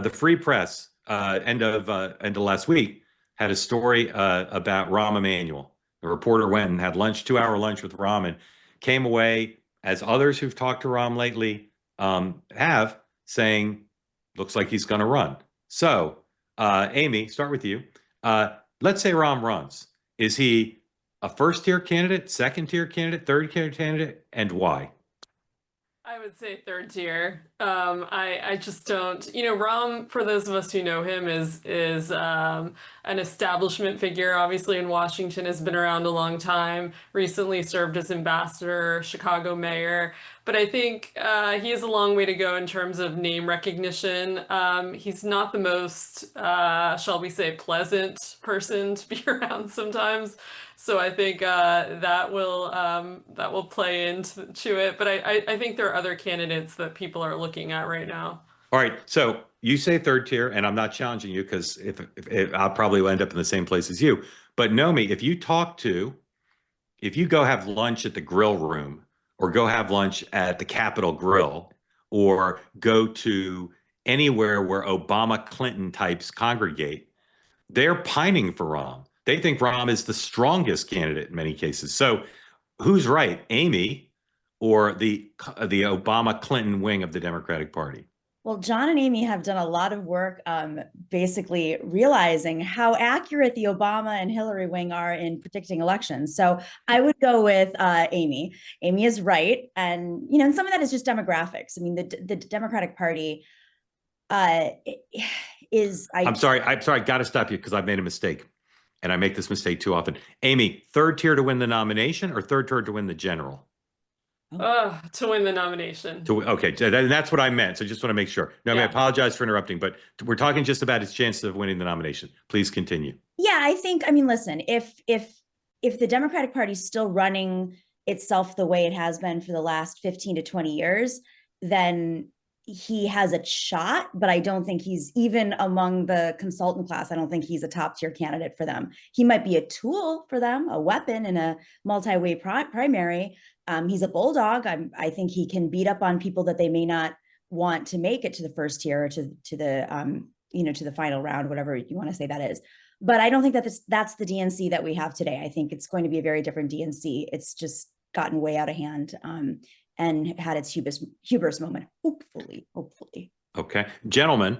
The Free Press, end of last week, had a story about Rahm Emanuel. The reporter went and had lunch, 2 hour lunch with Rahm, and came away, as others who've talked to Rahm lately have, saying, looks like he's going to run. So, Amie, start with you. Let's say Rahm runs. Is he a first tier candidate, second tier candidate, third tier candidate, and why? I would say third tier. I just don't. Rahm, for those of us who know him, is an establishment figure. Obviously, in Washington, has been around a long time. Recently served as ambassador, Chicago mayor. But I think he has a long way to go in terms of name recognition. He's not the most, shall we say, pleasant person to be around sometimes. So I think that will play into it. But I think there are other candidates that people are looking at right now. All right. So you say third tier, and I'm not challenging you because if I'll probably end up in the same place as you. But Nomi, if you go have lunch at the grill room, or go have lunch at the Capitol Grill, or go to anywhere where Obama Clinton types congregate, they're pining for Rahm. They think Rahm is the strongest candidate in many cases. So who's right, Amie or the Obama Clinton wing of the Democratic Party? Well, John and Amie have done a lot of work basically realizing how accurate the Obama and Hillary wing are in predicting elections. So I would go with Amie. Amie is right. And some of that is just demographics. I mean, the Democratic Party uh, is, I'm sorry. I'm sorry. I got to stop you because I've made a mistake. And I make this mistake too often. Amie, third tier to win the nomination or third tier to win the general? To win the nomination. Okay, that's what I meant. So just want to make sure. No, I mean, I apologize for interrupting, but we're talking just about his chances of winning the nomination. Please continue. Yeah, I mean, listen, if the Democratic Party is still running itself the way it has been for the last 15 to 20 years, then he has a shot, but I don't think he's, even among the consultant class, I don't think he's a top tier candidate for them. He might be a tool for them, a weapon in a multi-way primary. He's a bulldog. I think he can beat up on people that they may not want to make it to the first tier, or to the final round, whatever you want to say that is. But I don't think that that's the DNC that we have today. I think it's going to be a very different DNC. It's just gotten way out of hand. And had its hubris moment, hopefully. Okay. Gentlemen,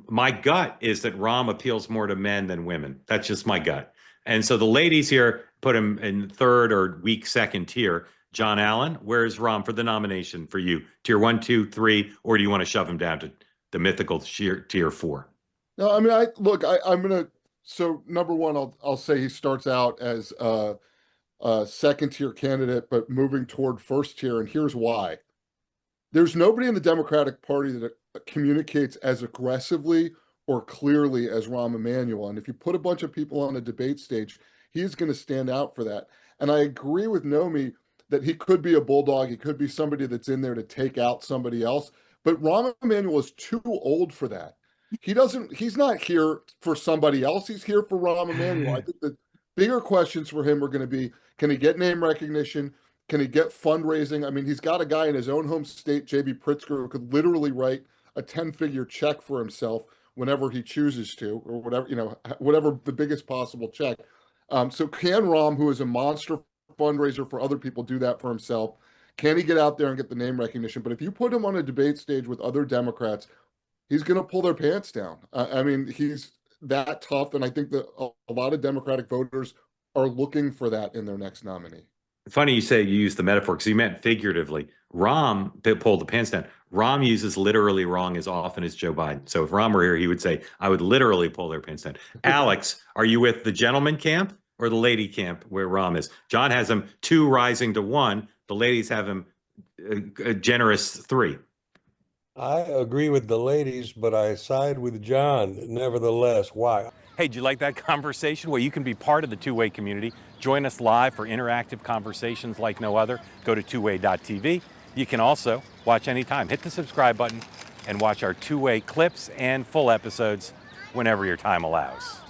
my gut is that Rahm appeals more to men than women. That's just my gut. And so the ladies here put him in third or weak second tier. John Allen, where's Rahm for the nomination for you? Tier 1, 2, 3, or do you want to shove him down to the mythical tier 4? No, I mean, I'm gonna. So number one, I'll say he starts out as second tier candidate, but moving toward first tier. And here's why. There's nobody in the Democratic Party that communicates as aggressively or clearly as Rahm Emanuel. And if you put a bunch of people on a debate stage, he's going to stand out for that. And I agree with Nomi that he could be a bulldog. He could be somebody that's in there to take out somebody else. But Rahm Emanuel is too old for that. He's not here for somebody else. He's here for Rahm Emanuel. I think the bigger questions for him are going to be, can he get name recognition? Can he get fundraising? I mean, he's got a guy in his own home state, J.B. Pritzker, who could literally write a 10-figure check for himself whenever he chooses to, or whatever the biggest possible check. So can Rahm, who is a monster fundraiser for other people, do that for himself? Can he get out there and get the name recognition? But if you put him on a debate stage with other Democrats, he's going to pull their pants down. I mean, he's that tough, and I think that a lot of Democratic voters are looking for that in their next nominee. Funny you say you use the metaphor because you meant figuratively. Rahm pulled the pants down. Rahm uses literally wrong as often as Joe Biden. So if Rahm were here, he would say, I would literally pull their pants down. Alex, are you with the gentleman camp or the lady camp where Rahm is? John has him 2 rising to 1. The ladies have him a generous 3. I agree with the ladies, but I side with John nevertheless. Why? Hey, did you like that conversation? Well, you can be part of the two-way community. Join us live for interactive conversations like no other. Go to twoway.tv. You can also watch anytime. Hit the subscribe button and watch our two-way clips and full episodes whenever your time allows.